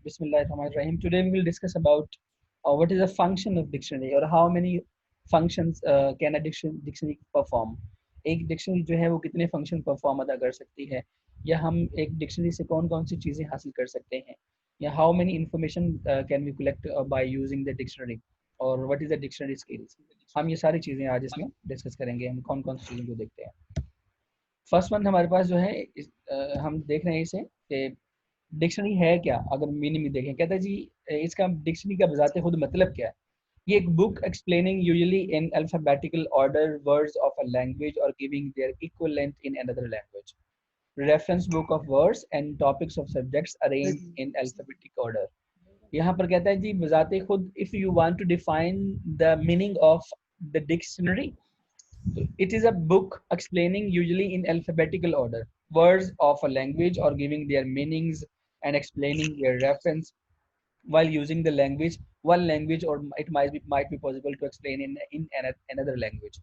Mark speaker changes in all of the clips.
Speaker 1: Bismillahirrahmanirrahim. Today we will discuss about what is a function of dictionary or how many functions can a dictionary perform. एक dictionary जो है वो कितने function perform अदा कर सकती है, या हम एक डिक्शनरी से कौन कौन सी चीज़ें हासिल कर सकते हैं, या how many information can we collect by using the dictionary, और what is the dictionary skills. हम ये सारी चीज़ें आज इसमें डिस्कस करेंगे. हम कौन कौन सी चीज़ों को देखते हैं. फर्स्ट वन हमारे पास जो है हम देख रहे हैं इसे कि डिक्शनरी है क्या. अगर मीनिंग में देखें, कहता है जी इसका डिक्शनरी का बजाते खुद मतलब क्या है. ये एक book explaining usually in alphabetical order words of a language और giving their equivalent in another language. Reference book of words and topics of subjects arrange in alphabetic order. यहाँ पर कहता है जी बजाते खुद if you want to define the meaning of the dictionary, it is a book explaining usually in alphabetical order words of a language or giving their meanings and explaining their reference while using the language one language, or it might be possible to explain in another language.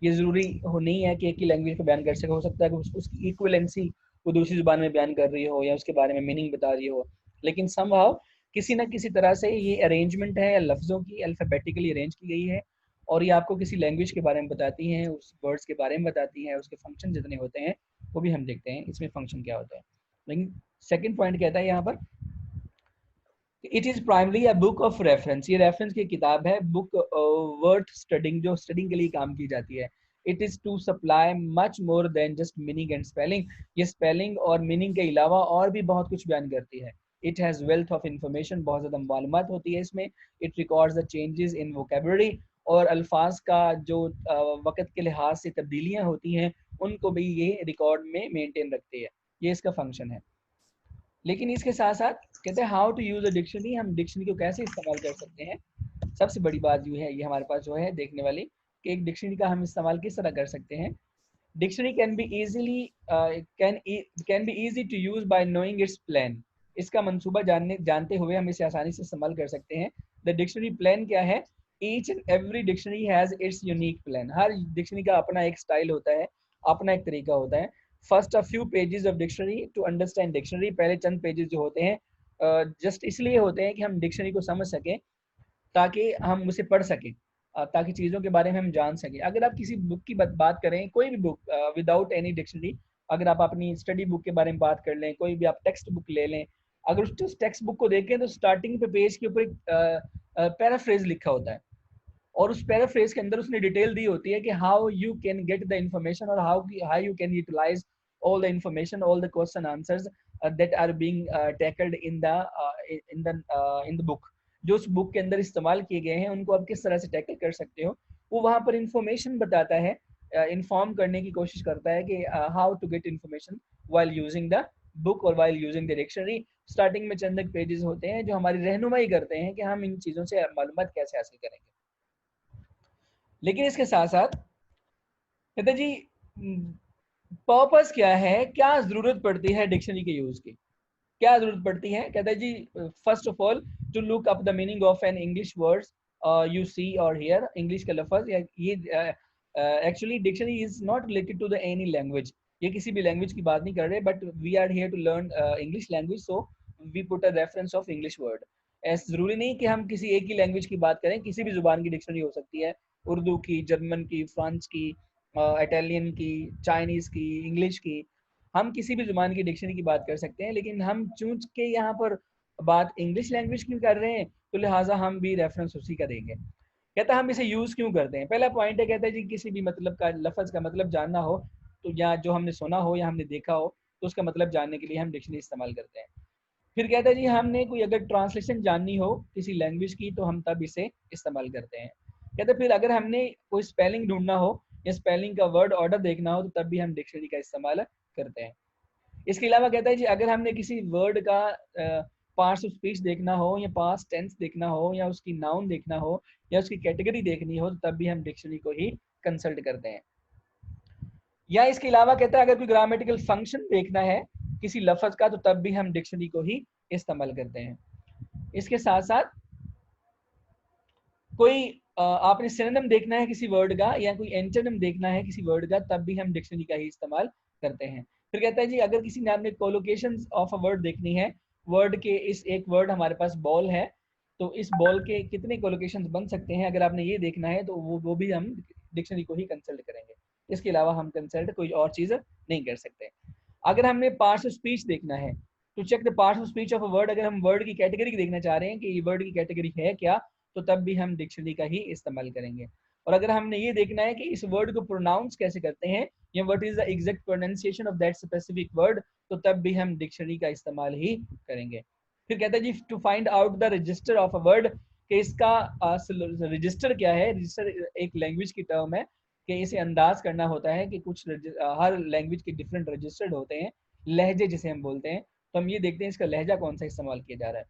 Speaker 1: ये जरूरी हो नहीं है कि एक ही language को बयान कर सके. हो सकता है कि उसकी इक्विवेलेंसी वो दूसरी जुबान में बयान कर रही हो या उसके बारे में मीनिंग बता रही हो, लेकिन समहाउ किसी ना किसी तरह से ये अरेंजमेंट है या लफ्ज़ों की अल्फ़ाबेटिकली अरेंज की गई है और ये आपको किसी लैंग्वेज के बारे में बताती हैं, उस वर्ड्स के बारे में बताती हैं, उसके फंक्शन जितने होते हैं वो भी हम देखते हैं इसमें फंक्शन क्या होता है. लेकिन सेकंड पॉइंट कहता है यहाँ पर it is primary a book of reference. ये रेफरेंस की किताब है, बुक वर्थ स्टडिंग, जो स्टडिंग के लिए काम की जाती है. It is to supply much more than just meaning and spelling. ये स्पेलिंग और मीनिंग के अलावा और भी बहुत कुछ बयान करती है. It has wealth of information, बहुत ज़्यादा मालूमात होती है इसमें. It records the changes in vocabulary, और अल्फाज का जो वक़्त के लिहाज से तब्दीलियाँ होती हैं उनको भी ये रिकॉर्ड में मेंटेन रखती है. ये इसका फंक्शन है. लेकिन इसके साथ साथ कहते हैं how to use a dictionary. हम डिक्शनरी को कैसे इस्तेमाल कर सकते हैं. सबसे बड़ी बात जो है ये हमारे पास जो है देखने वाली कि एक डिक्शनरी का हम इस्तेमाल किस तरह कर सकते हैं. Dictionary can be easily can be easy to use by knowing its plan. इसका मंसूबा जानते हुए हम इसे आसानी से इस्तेमाल कर सकते हैं. द डिक्शनरी प्लान क्या है. Each and every dictionary has its unique plan. Her dictionary का अपना एक स्टाइल होता है, अपना एक तरीका होता है. First a few pages of dictionary to understand dictionary. पहले चंद पेजेस जो होते हैं जस्ट इसलिए होते हैं कि हम डिक्शनरी को समझ सकें, ताकि हम उसे पढ़ सकें, ताकि चीज़ों के बारे में हम जान सकें. अगर आप किसी बुक की बात करें, कोई भी बुक विदाउट एनी डिक्शनरी, अगर आप अपनी स्टडी बुक के बारे में बात कर लें, कोई भी आप टेक्स्ट बुक ले लें, अगर उस टेक्स्ट बुक को देखें तो स्टार्टिंग पे पेज के ऊपर एक पैराफ्रेज लिखा होता है, और उस पैराफ्रेज के अंदर उसने डिटेल दी होती है कि how you can get the information और how you can utilise all the information, all the question answers that are being tackled in the book. जो उस बुक के अंदर इस्तेमाल किए गए हैं उनको आप किस तरह से टैकल कर सकते हो, वो वहाँ पर इंफॉर्मेशन बताता है, इन्फॉर्म करने की कोशिश करता है कि how to get information while using the book और while using the dictionary. Starting में चंद पेजेस होते हैं जो हमारी रहनुमाई करते हैं कि हम इन चीज़ों से मालूमात कैसे हासिल करेंगे. लेकिन इसके साथ साथ कहते जी पर्पस क्या है, क्या ज़रूरत पड़ती है डिक्शनरी के यूज़ की, क्या ज़रूरत पड़ती है. कहता है जी first of all to look up the meaning of an English words you see और हियर. इंग्लिश का लफ्ज़ ये actually dictionary is not related to the any language. ये किसी भी लैंग्वेज की बात नहीं कर रहे, but we are here to learn English language, so we put a reference of English word. ऐसा ज़रूरी नहीं कि हम किसी एक ही लैंग्वेज की बात करें, किसी भी ज़ुबान की डिक्शनरी हो सकती है. उर्दू की, जर्मन की, फ्रांस की, इटालियन की, चाइनीज़ की, इंग्लिश की, हम किसी भी ज़ुबान की डिक्शनरी की बात कर सकते हैं. लेकिन हम चूंकि यहाँ पर बात इंग्लिश लैंग्वेज की कर रहे हैं तो लिहाजा हम भी रेफरेंस उसी का देंगे. कहता है हम इसे यूज़ क्यों करते हैं. पहला पॉइंट है, कहता है जी किसी भी मतलब का लफ्ज़ का मतलब जानना हो तो, या जो हमने सुना हो या हमने देखा हो, तो उसका मतलब जानने के लिए हम डिक्शनरी इस्तेमाल करते हैं. फिर कहता है जी हमने कोई अगर ट्रांसलेशन जाननी हो किसी लैंग्वेज की तो हम तब इसे इस्तेमाल करते हैं. कहते फिर अगर हमने कोई स्पेलिंग ढूंढना हो या स्पेलिंग का वर्ड ऑर्डर देखना हो तो तब भी हम डिक्शनरी का इस्तेमाल करते हैं. इसके अलावा कहता है जी अगर हमने किसी वर्ड का पार्ट्स ऑफ स्पीच देखना हो या पास्ट टेंस देखना हो या उसकी नाउन देखना हो या उसकी कैटेगरी देखनी हो तो तब भी हम डिक्शनरी को ही कंसल्ट करते हैं. या इसके अलावा कहता है अगर कोई ग्रामेटिकल फंक्शन देखना है किसी लफ्ज़ का तो तब भी हम डिक्शनरी को ही इस्तेमाल करते हैं. इसके साथ साथ कोई आपने सिनोनिम देखना है किसी वर्ड का या कोई एंटोनिम देखना है किसी वर्ड का तब भी हम डिक्शनरी का ही इस्तेमाल करते हैं. फिर कहता है जी अगर किसी ने आपने कोलोकेशंस ऑफ अ वर्ड देखनी है वर्ड के इस एक वर्ड हमारे पास बॉल है, तो इस बॉल के कितने कोलोकेशंस बन सकते हैं, अगर आपने ये देखना है तो वो भी हम डिक्शनरी को ही कंसल्ट करेंगे। इसके अलावा हम कंसल्ट कोई और चीज़ नहीं कर सकते। अगर हमने पार्ट्स ऑफ स्पीच देखना है तो check the parts of speech of a word. अगर हम वर्ड की कैटेगरी देखना चाह रहे हैं कि ये वर्ड की कैटेगरी है क्या, तो तब भी हम डिक्शनरी का ही इस्तेमाल करेंगे। और अगर हमने ये देखना है कि इस वर्ड को प्रोनाउंस कैसे करते हैं या what is the exact pronunciation of that specific word, तो तब भी हम डिक्शनरी का इस्तेमाल ही करेंगे। फिर कहता है जी to find out the register of a word, कि इसका रजिस्टर क्या है। रजिस्टर एक लैंग्वेज की टर्म है कि इसे अंदाज करना होता है कि कुछ हर लैंग्वेज के डिफरेंट रजिस्टर्ड होते हैं, लहजे जिसे हम बोलते हैं। तो हम ये देखते हैं इसका लहजा कौन सा इस्तेमाल किया जा रहा है।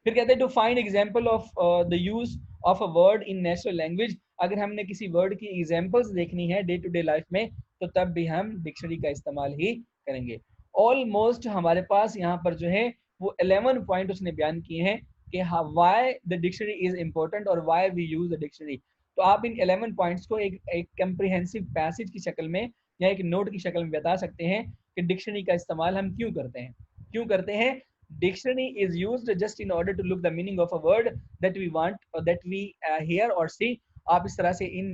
Speaker 1: फिर कहते हैं to find example of the use of a word in natural language. अगर हमने किसी वर्ड की एग्जांपल्स देखनी है डे टू डे लाइफ में, तो तब भी हम डिक्शनरी का इस्तेमाल ही करेंगे। ऑलमोस्ट हमारे पास यहाँ पर जो है वो 11 पॉइंट उसने बयान किए हैं कि why the dictionary is important और why we use the dictionary. तो आप इन 11 पॉइंट्स को एक कंप्रिहेंसिव पैसेज की शक्ल में या एक नोट की शक्ल में बता सकते हैं कि डिक्शनरी का इस्तेमाल हम क्यों करते हैं। क्यों करते हैं? Dictionary is used just in order to look the meaning of a word that we want or that we hear or see। आप इस तरह से इन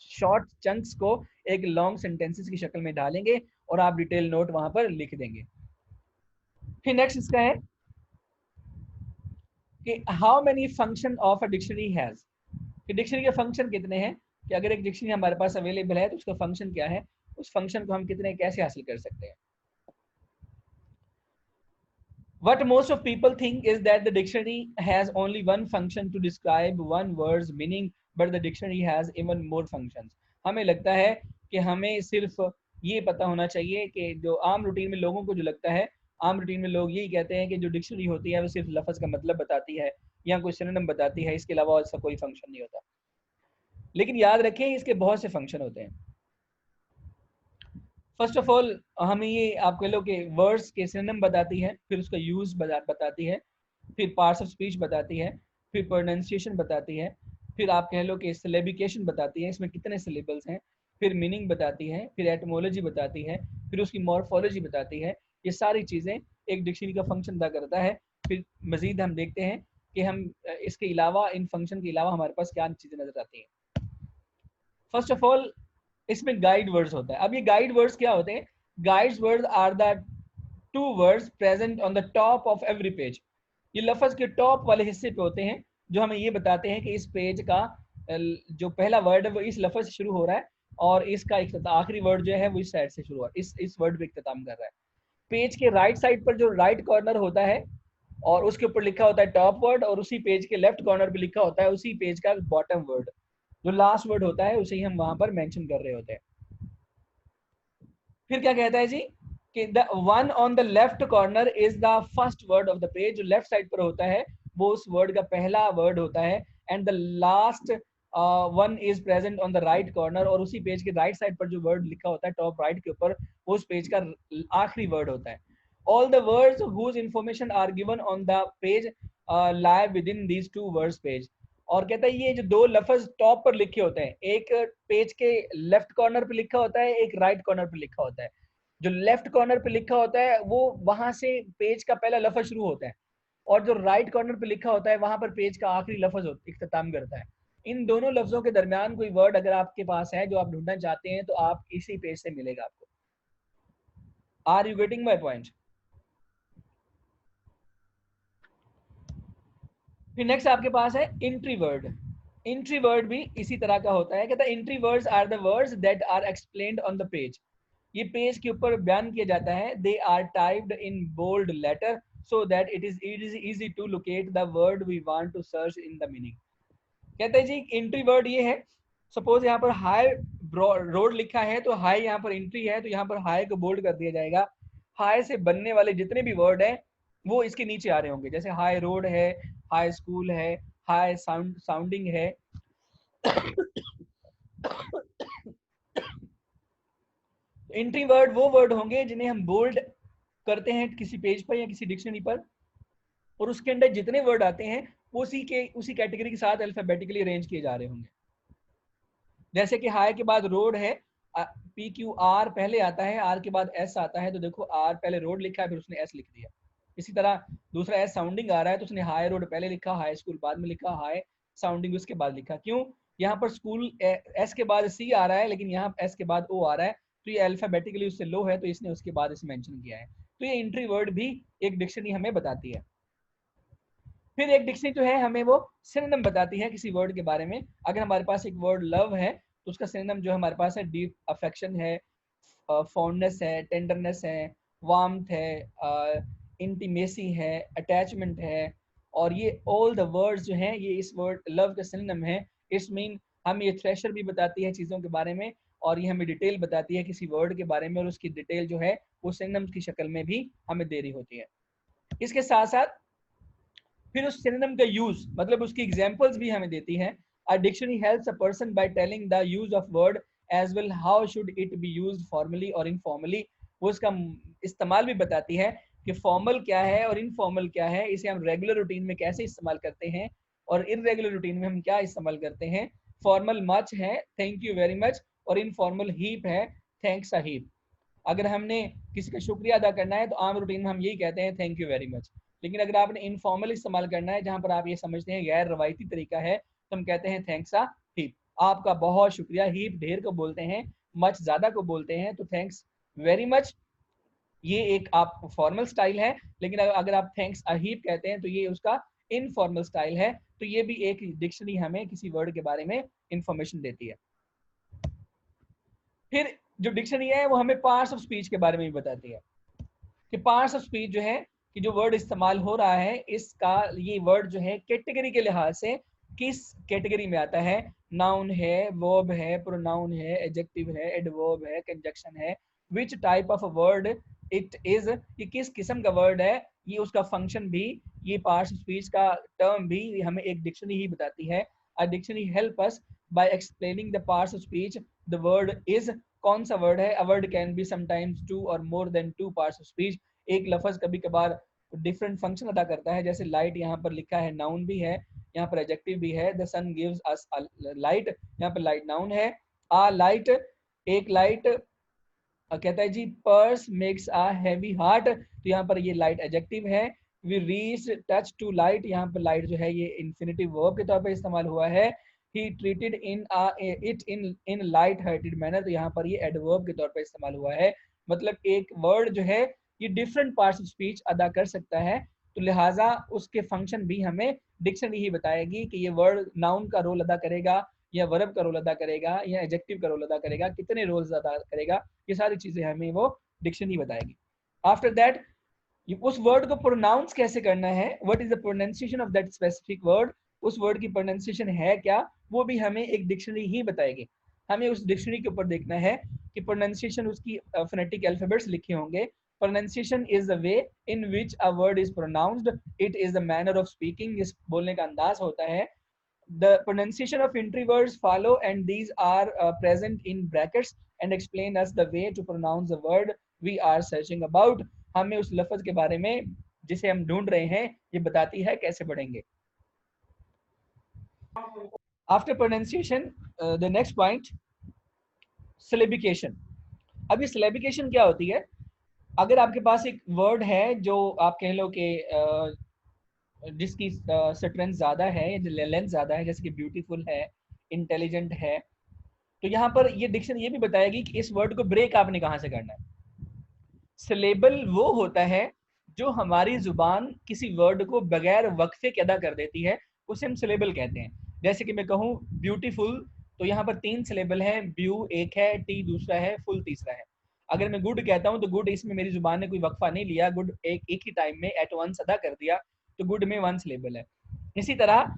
Speaker 1: शॉर्ट चंक्स को एक लॉन्ग सेंटेंसेस की शक्ल में डालेंगे और आप डिटेल नोट वहां पर लिख देंगे। फिर नेक्स्ट इसका है कि how many function of a dictionary has, कि डिक्शनरी के फंक्शन कितने हैं, कि अगर एक डिक्शनरी हमारे पास अवेलेबल है तो उसका फंक्शन क्या है, उस फंक्शन को हम कितने कैसे हासिल कर सकते हैं। What most of people think is that the dictionary has only one function to describe one word's meaning, but the dictionary has even more functions। हमें लगता है कि हमें सिर्फ ये पता होना चाहिए कि जो आम रूटीन में लोगों को जो लगता है, आम रूटीन में लोग यही कहते हैं कि जो डिक्शनरी होती है वो सिर्फ लफ्ज़ का मतलब बताती है या कोई सिनोनिम बताती है, इसके अलावा इसका कोई फंक्शन नहीं होता। लेकिन याद रखें इसके बहुत से फंक्शन होते हैं। फर्स्ट ऑफ ऑल हमें ये आप कह लो कि वर्ड्स के सिनोनिम बताती है, फिर उसका यूज बताती है, फिर पार्ट्स ऑफ स्पीच बताती है, फिर प्रोनाउंसिएशन बताती है, फिर आप कह लो कि सिलेबिकेशन बताती है, इसमें कितने सिलेबल्स हैं, फिर मीनिंग बताती है, फिर एटमोलॉजी बताती है, फिर उसकी मॉर्फोलॉजी बताती है। ये सारी चीज़ें एक डिक्शनरी का फंक्शन अदा करता है। फिर मजीद हम देखते हैं कि हम इसके अलावा इन फंक्शन के अलावा हमारे पास क्या चीज़ें नजर आती हैं। फर्स्ट ऑफ ऑल इसमें गाइड वर्ड्स होता है। अब ये गाइड वर्ड्स क्या होते हैं? Guides words are the two words present on the top of every page. ये लफ्ज के टॉप वाले हिस्से पे होते हैं जो हमें ये बताते हैं कि इस पेज का जो पहला वर्ड है वो इस लफ्ज से शुरू हो रहा है और इसका आखिरी वर्ड जो है वो इस साइड से शुरू हो रहा है, इस वर्ड पे इख्तिताम कर रहा है। पेज के राइट साइड पर जो राइट कॉर्नर होता है और उसके ऊपर लिखा होता है टॉप वर्ड, और उसी पेज के लेफ्ट कॉर्नर पे लिखा होता है उसी पेज का बॉटम वर्ड। जो लास्ट वर्ड होता है उसे ही हम वहां पर मेंशन कर रहे होते हैं। फिर क्या कहता है जी कि the one on the left corner is the first word of the page. जो लेफ्ट साइड पर होता है वो उस वर्ड का पहला वर्ड होता है। And the last one is present on the right corner, और उसी पेज के राइट साइड पर जो वर्ड लिखा होता है टॉप राइट के ऊपर, उस पेज का आखिरी वर्ड होता है। All the words whose information are given on the page lie within these two words page। और कहता है ये जो दो लफ्ज टॉप पर लिखे होते हैं, एक पेज के लेफ्ट कॉर्नर पे लिखा होता है, एक राइट कॉर्नर पे लिखा होता है। जो लेफ्ट कॉर्नर पे लिखा होता है वो वहां से पेज का पहला लफ्ज शुरू होता है, और जो राइट कॉर्नर पे लिखा होता है वहां पर पेज का आखिरी लफ्ज इख्तिताम करता है। इन दोनों लफ्जों के दरमियान कोई वर्ड अगर आपके पास है जो आप ढूंढना चाहते हैं तो आप इसी पेज से मिलेगा आपको। Are you getting my point? फिर नेक्स्ट आपके पास है एंट्री वर्ड। एंट्री वर्ड भी इसी तरह का होता है। कहता है entry words are the words that are explained on the page. ये पेज के ऊपर बयान किया जाता है। They are typed in bold letter so that it is easy to locate the word we want to search in the meaning. कहते हैं जी entry word ये है, सपोज यहाँ पर हाई रोड लिखा है तो हाई यहाँ पर एंट्री है, तो यहाँ पर हाई को बोल्ड कर दिया जाएगा। हाई से बनने वाले जितने भी वर्ड हैं वो इसके नीचे आ रहे होंगे, जैसे हाई रोड है, हाई स्कूल है, हाई साउंडिंग है। एंट्री वर्ड वो वर्ड होंगे जिन्हें हम बोल्ड करते हैं किसी पेज पर या किसी डिक्शनरी पर, और उसके अंदर जितने वर्ड आते हैं वो उसी कैटेगरी के साथ अल्फाबेटिकली अरेंज किए जा रहे होंगे। जैसे कि हाई के बाद रोड है, PQR पहले आता है, आर के बाद एस आता है, तो देखो आर पहले रोड लिखा है फिर उसने एस लिख दिया। इसी तरह दूसरा एस साउंडिंग आ रहा है तो उसने हाई रोड पहले लिखा, हाई स्कूल बाद में लिखा, हाई साउंडिंग उसके बाद लिखा। क्यों? यहाँ पर स्कूल एस के बाद सी आ रहा है लेकिन यहाँ एस के बाद ओ आ रहा है, तो ये अल्फाबेटिकली उससे लो है तो इसने उसके बाद इसे मेंशन किया है। तो ये एंट्री वर्ड भी एक डिक्शनरी हमें बताती है। फिर एक डिक्शनरी जो है हमें वो सिनोनिम बताती है किसी वर्ड के बारे में। अगर हमारे पास एक वर्ड लव है तो उसका सिनोनिम जो हमारे पास है डीप अफेक्शन है, फॉन्डनेस है, टेंडरनेस है, वार्मथ है, इंटीमेसी है, अटैचमेंट है। और ये ऑल द वर्ड्स जो हैं ये इस वर्ड लव का सिनोनिम है। इट्स मीन हमें ये थ्रेशर भी बताती है चीज़ों के बारे में, और ये हमें डिटेल बताती है किसी वर्ड के बारे में, और उसकी डिटेल जो है वो सिनोनिम की शक्ल में भी हमें दे रही होती है। इसके साथ साथ फिर उस सिनोनिम का यूज मतलब उसकी एग्जांपल्स भी हमें देती है। A dictionary helps a person by telling the use of word as well how should it be used formally और इनफॉर्मली। वो उसका इस्तेमाल भी बताती है कि फॉर्मल क्या है और इनफॉर्मल क्या है, इसे हम रेगुलर रूटीन में कैसे इस्तेमाल करते हैं और इनरेगुलर रूटीन में हम क्या इस्तेमाल करते हैं। फॉर्मल मच है थैंक यू वेरी मच, और इनफॉर्मल हीप है थैंक्स अ हीप। अगर हमने किसी का शुक्रिया अदा करना है तो आम रूटीन में हम यही कहते हैं थैंक यू वेरी मच। लेकिन अगर आपने इनफॉर्मल इस्तेमाल करना है जहां पर आप ये समझते हैं गैर रवायती तरीका है, तो हम कहते हैं थैंक्स आ हीप, आपका बहुत शुक्रिया। हीप ढेर को बोलते हैं, मच ज्यादा को बोलते हैं, तो थैंक्स वेरी मच ये एक आप फॉर्मल स्टाइल है। लेकिन अगर आप थैंक्स अ हीप कहते हैं तो ये उसका इनफॉर्मल स्टाइल है। तो ये भी एक डिक्शनरी हमें किसी वर्ड के बारे में इंफॉर्मेशन देती है। फिर जो डिक्शनरी है वो हमें पार्ट्स ऑफ स्पीच के बारे में भी बताती है कि पार्ट्स ऑफ स्पीच जो है कि जो वर्ड इस्तेमाल हो रहा है इसका ये वर्ड जो है कैटेगरी के लिहाज से किस कैटेगरी में आता है। नाउन है, वर्ब है, प्रोनाउन है, एडजेक्टिव है, एडवर्ब है, कंजक्शन है, which type of word it is, ये किस किस्म का वर्ड है, ये उसका फंक्शन भी, ये पार्ट्स ऑफ स्पीच का टर्म भी हमें एक डिक्शनरी ही बताती है। A dictionary help us by explaining the parts of speech. The word is कौन सा वर्ड है। A word can be sometimes two और more than two parts of speech. एक लफ्ज कभी कभार डिफरेंट फंक्शन अदा करता है, जैसे लाइट यहाँ पर लिखा है नाउन भी है, यहाँ पर एडजेक्टिव भी है। The sun gives us light, यहाँ पर लाइट नाउन है। आ लाइट एक लाइट कहता है जी purse makes a heavy heart, तो यहाँ पर ये लाइट एडजेक्टिव है। We reach touch to light, यहाँ पर लाइट जो है ये इन्फिनिटिव वर्ब के तौर पर इस्तेमाल हुआ है। He treated in it in light hearted manner, तो यहाँ पर ये एडवर्ब के तौर पर इस्तेमाल हुआ है। मतलब एक वर्ड जो है ये डिफरेंट पार्ट्स ऑफ स्पीच अदा कर सकता है, तो लिहाजा उसके फंक्शन भी हमें डिक्शनरी ही बताएगी कि ये वर्ड नाउन का रोल अदा करेगा या वर्ब का रोल अदा करेगा या एडजेक्टिव का रोल अदा करेगा, कितने रोल्स अदा करेगा, ये सारी चीजें हमें वो डिक्शनरी बताएगी। आफ्टर दैट उस वर्ड को प्रोनाउंस कैसे करना है, what is the pronunciation of that specific word, उस वर्ड की प्रोनाउंसिएशन है क्या, वो भी हमें एक डिक्शनरी ही बताएगी। हमें उस डिक्शनरी के ऊपर देखना है कि प्रोनाउंसिएशन उसकी फोनेटिक अल्फाबेट्स लिखे होंगे। Pronunciation is the way in which a word is pronounced, it is the manner of speaking, इस बोलने का अंदाज होता है। The pronunciation of entry words follow and these are present in brackets and explain us the way to pronounce the word we are searching about। हमें उस लफ्ज के बारे में जिसे हम ढूंढ रहे हैं ये बताती है कैसे पढ़ेंगे। After pronunciation the next point syllabication. अब ये सिलेबिकेशन क्या होती है। अगर आपके पास एक वर्ड है जो आप कह लो कि जिसकी स्ट्रेंथ ज्यादा है, लेंथ ज्यादा है, जैसे कि ब्यूटीफुल है, इंटेलिजेंट है, तो यहाँ पर ये डिक्शन ये भी बताएगी कि इस वर्ड को ब्रेक आपने कहाँ से करना है। सिलेबल वो होता है जो हमारी जुबान किसी वर्ड को बगैर वक्फे के अदा कर देती है, उसे हम सिलेबल कहते हैं। जैसे कि मैं कहूँ ब्यूटीफुल, तो यहाँ पर 3 सिलेबल है, ब्यू एक है, टी दूसरा है, फुल तीसरा है। अगर मैं गुड कहता हूँ तो गुड, इसमें मेरी जुबान ने कोई वक्फा नहीं लिया, गुड एक ही टाइम में एट वंस अदा कर दिया, तो गुड में 1 सिलेबल है। इसी तरह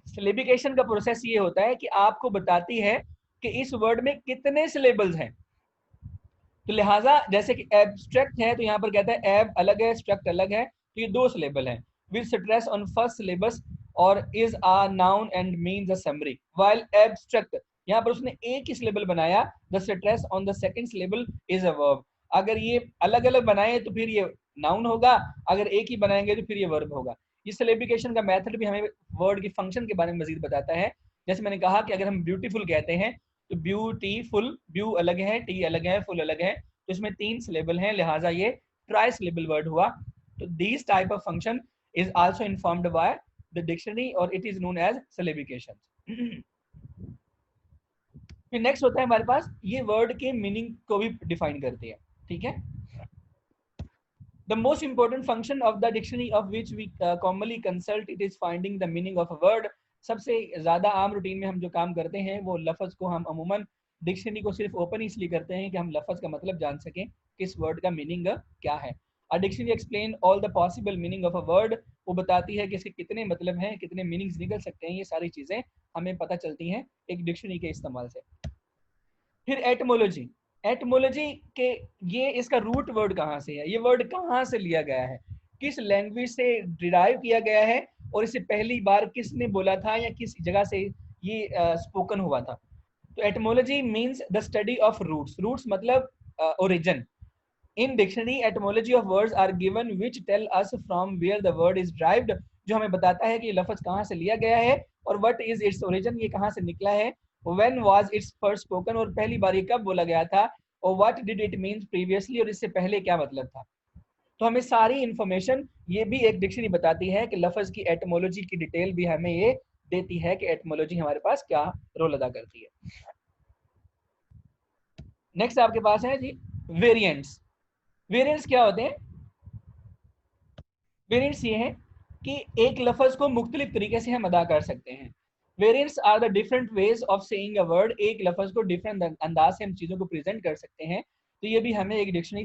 Speaker 1: सिलेबिकेशन का प्रोसेस ये होता है कि आपको बताती है कि इस वर्ड में कितने सिलेबल्स हैं। तो लिहाजा जैसे कि एब्स्ट्रैक्ट है तो यहाँ पर कहता है एब अलग है, स्ट्रक्ट अलग है, तो ये 2 सिलेबल है। With stress on first syllabus और is a noun and means a summary, while abstract यहाँ पर उसने एक ही सिलेबल बनाया, the stress on the second syllable is a verb. अगर ये अलग अलग बनाए तो फिर ये नाउन होगा, अगर एक ही बनाएंगे तो फिर ये वर्ब होगा। ये सिलेबिकेशन का मेथड भी हमें वर्ड के फंक्शन के बारे में मजीद बताता है। जैसे मैंने कहा कि अगर हम ब्यूटीफुल कहते हैं तो ब्यूटीफुल, ब्यू अलग है, टी अलग है, फुल अलग है, तो इसमें 3 सिलेबल हैं, लिहाजा ये ट्राई सिलेबल वर्ड हुआ। तो this type of function is also informed by the dictionary और इट इज नोन एज सिलेबिकेशन। फिर नेक्स्ट होता है हमारे पास ये वर्ड के मीनिंग को भी डिफाइन करती है, ठीक है। The most important function of the dictionary of which we commonly consult it is finding the meaning of a word। सबसे ज्यादा आम रूटीन में हम जो काम करते हैं वो लफ्ज को हम अमूमन डिक्शनरी को सिर्फ ओपन इसलिए करते हैं कि हम लफ्ज का मतलब जान सकें किस वर्ड का मीनिंग क्या है। A dictionary explain all the possible meaning of a word। वो बताती है कि इसके कितने मतलब हैं, कितने मीनिंग्स निकल सकते हैं, ये सारी चीजें हमें पता चलती हैं एक डिक्शनरी के इस्तेमाल से। फिर एटमोलॉजी, एटमोलॉजी के ये इसका रूट वर्ड कहाँ से है, ये वर्ड कहाँ से लिया गया है, किस लैंग्वेज से डिराइव किया गया है और इसे पहली बार किसने बोला था या किस जगह से ये स्पोकन हुआ था। तो etymology means the study of roots, roots मतलब origin. In dictionary etymology of words are given which tell us from where the word is derived, जो हमें बताता है कि ये लफ्ज कहाँ से लिया गया है और व्हाट इज इट्स ओरिजिन, ये कहाँ से निकला है। When was its first spoken, और पहली बार ये कब बोला गया था, और what did it mean previously, और इससे पहले क्या मतलब था। तो हमें सारी इंफॉर्मेशन ये भी एक डिक्शनरी बताती है कि लफ्ज की एटमोलॉजी की डिटेल भी हमें ये देती है कि एटमोलॉजी हमारे पास क्या रोल अदा करती है। नेक्स्ट आपके पास है जी वेरिएंट्स। वेरिएंट्स क्या होते हैं, वेरिएंट्स ये हैं कि एक लफ्ज को मुख्तलिफ तरीके से हम अदा कर सकते हैं। Variants are the different ways of saying a word, एक लफ्ज को डिफरेंट अंदाज से हम चीजों को प्रेजेंट कर सकते हैं, तो ये भी हमें एक डिक्शनरी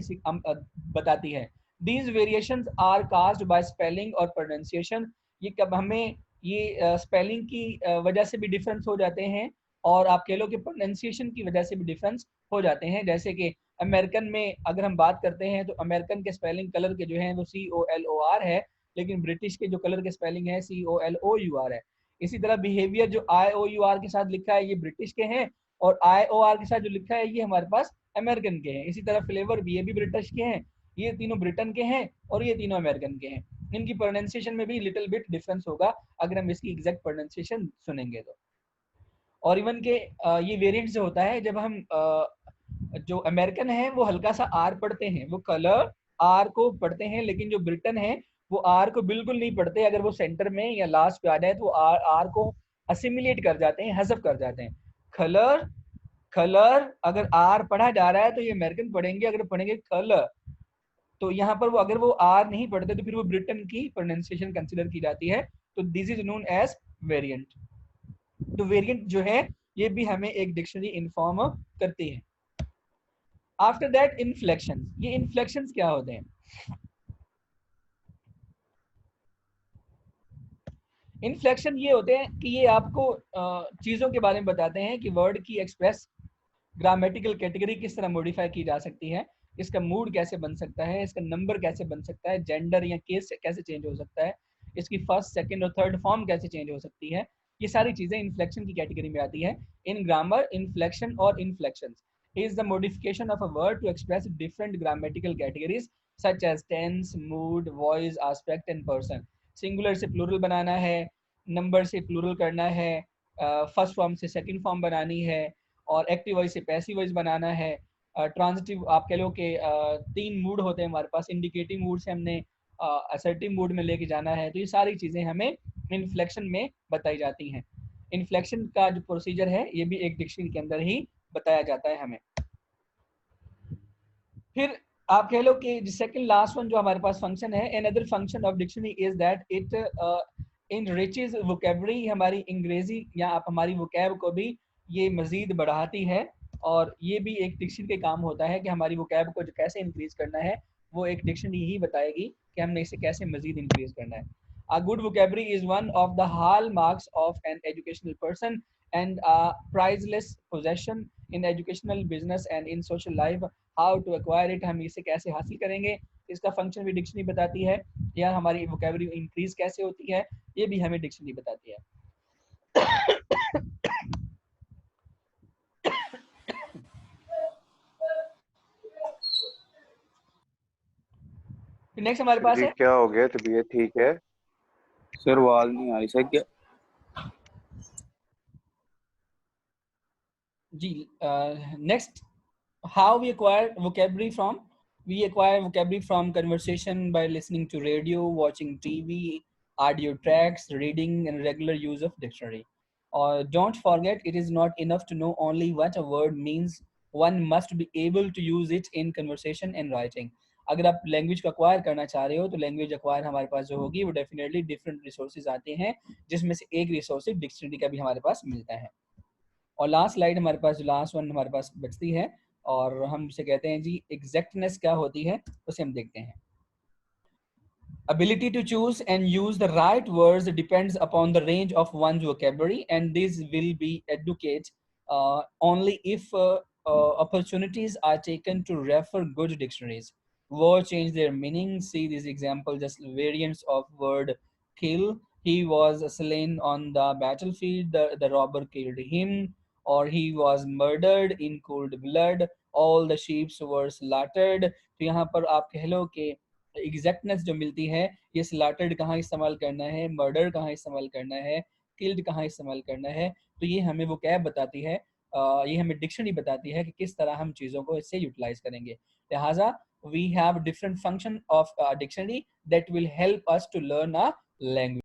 Speaker 1: बताती है। These variations are caused by spelling और प्रोनाउंसिएशन, ये कब हमें ये स्पेलिंग की वजह से भी डिफरेंस हो जाते हैं और आप कह लो कि प्रोनाउंसिएशन की वजह से भी डिफरेंस हो जाते हैं। जैसे कि अमेरिकन में अगर हम बात करते हैं तो अमेरिकन के स्पेलिंग कलर के जो है वो COLOR है, लेकिन ब्रिटिश के जो कलर के स्पेलिंग है COLOUR है। इसी तरह बिहेवियर जो IOUR के साथ लिखा है ये ब्रिटिश के हैं और IOR के साथ जो लिखा है ये हमारे पास अमेरिकन के हैं। इसी तरह फ्लेवर भी ये भी ब्रिटिश के हैं, ये तीनों ब्रिटेन के हैं और ये तीनों अमेरिकन के हैं। इनकी प्रोनाउंसिएशन में भी लिटिल बिट डिफरेंस होगा अगर हम इसकी एग्जैक्ट प्रोनाउंसिएशन सुनेंगे तो। और इवन के ये वेरिएंट जो होता है जब हम जो अमेरिकन है वो हल्का सा आर पढ़ते हैं, वो कलर आर को पढ़ते हैं, लेकिन जो ब्रिटेन है वो आर को बिल्कुल नहीं पढ़ते। अगर वो सेंटर में या लास्ट पे आ जाए तो आर को असिमिलेट कर जाते हैं, हजफ कर जाते हैं। कलर कलर अगर आर पढ़ा जा रहा है तो ये अमेरिकन पढ़ेंगे, अगर पढ़ेंगे कलर तो यहाँ पर वो अगर वो आर नहीं पढ़ते तो फिर वो ब्रिटेन की प्रोनाउंसिएशन कंसिडर की जाती है। तो this is known as variant. तो वेरिएंट जो है ये भी हमें एक डिक्शनरी इन्फॉर्म करती है। आफ्टर दैट इन्फ्लेक्शन, ये इन्फ्लेक्शन क्या होते हैं। इन्फ्लेक्शन ये होते हैं कि ये आपको चीजों के बारे में बताते हैं कि वर्ड की एक्सप्रेस ग्रामेटिकल कैटेगरी किस तरह मॉडिफाई की जा सकती है, इसका मूड कैसे बन सकता है, इसका नंबर कैसे बन सकता है, जेंडर या केस कैसे चेंज हो सकता है, इसकी फर्स्ट सेकंड और थर्ड फॉर्म कैसे चेंज हो सकती है। ये सारी चीजें इन्फ्लेक्शन की कैटेगरी में आती है। इन ग्रामर इन्फ्लेक्शन और inflection is the modification of a word to express different grammatical categories such as tense, mood, voice, aspect and person। Singular से प्लूरल बनाना है, नंबर से प्लूरल करना है, फर्स्ट फॉर्म से सेकंड फॉर्म बनानी है और एक्टिव वॉइस से पैसिव वॉइस बनाना है। ट्रांजिटिव आप कह लो कि तीन मूड होते हैं हमारे पास, इंडिकेटिव मूड से हमने असर्टिव मूड में लेके जाना है। तो ये सारी चीज़ें हमें इन्फ्लेक्शन में बताई जाती हैं। इन्फ्लेक्शन का जो प्रोसीजर है ये भी एक डिक्शनरी के अंदर ही बताया जाता है हमें। फिर आप कह लो कि सेकंड लास्ट वन जो हमारे पास फंक्शन है, another function of dictionary is that it enriches vocabulary, हमारी अंग्रेजी या आप हमारी वोकैब को भी ये मजीद बढ़ाती है। और ये भी एक डिक्शनरी के काम होता है कि हमारी वोकैब को जो कैसे इंक्रीज करना है वो एक डिक्शनरी ही बताएगी कि हमने इसे कैसे मजीद इंक्रीज करना है। A good vocabulary is one of the hallmarks of an educational person and a priceless possession in educational, business and in social life। How to acquire it, हम इसे कैसे हासिल करेंगे, इसका फंक्शन भी डिक्शनरी बताती है, या हमारी वोकैबुलरी इंक्रीज कैसे होती है ये भी हमें डिक्शनरी बताती है। नेक्स्ट हमारे पास
Speaker 2: जी
Speaker 1: है,
Speaker 2: क्या हो गया, तबीयत ठीक है?
Speaker 3: सर आवाज नहीं आ रही सर क्या?
Speaker 1: जी next how we acquire vocabulary from We acquire vocabulary from conversation by listening to radio, watching TV, audio tracks, reading, and regular use of dictionary. Or don't forget, it is not enough to know only what a word means. One must be able to use it in conversation and writing. अगर आप language को acquire करना चाह रहे हो तो language acquire हमारे पास जो होगी वो डेफिनेटली डिफरेंट रिसोर्सेज आते हैं, जिसमें से एक रिसोर्स डिक्शनरी का भी हमारे पास मिलता है. और लास्ट स्लाइड हमारे पास, जो लास्ट वन हमारे पास बचती है और हम उसे कहते हैं जी एग्जैक्टनेस क्या होती है, उसे हम देखते हैं. Ability to choose and use the right words depends upon the range of one's vocabulary, and this will be educate only if opportunities are taken to refer good dictionaries. Words change their meaning. See this example, just variants of word kill. He was slain on the battlefield, the robber killed him, or he was murdered in cold blood, all the sheep were slaughtered. तो यहाँ पर आप कह लो कि exactness जो मिलती है, ये स्लॉटेड कहाँ इस्तेमाल करना है, मर्डर कहाँ इस्तेमाल करना है, किल्ड कहाँ इस्तेमाल करना है, तो ये हमें वो क्या बताती है, ये हमें डिक्शनरी बताती है कि किस तरह हम चीज़ों को इससे यूटिलाइज करेंगे. लिहाजा we have different function of dictionary that will help us to learn a language.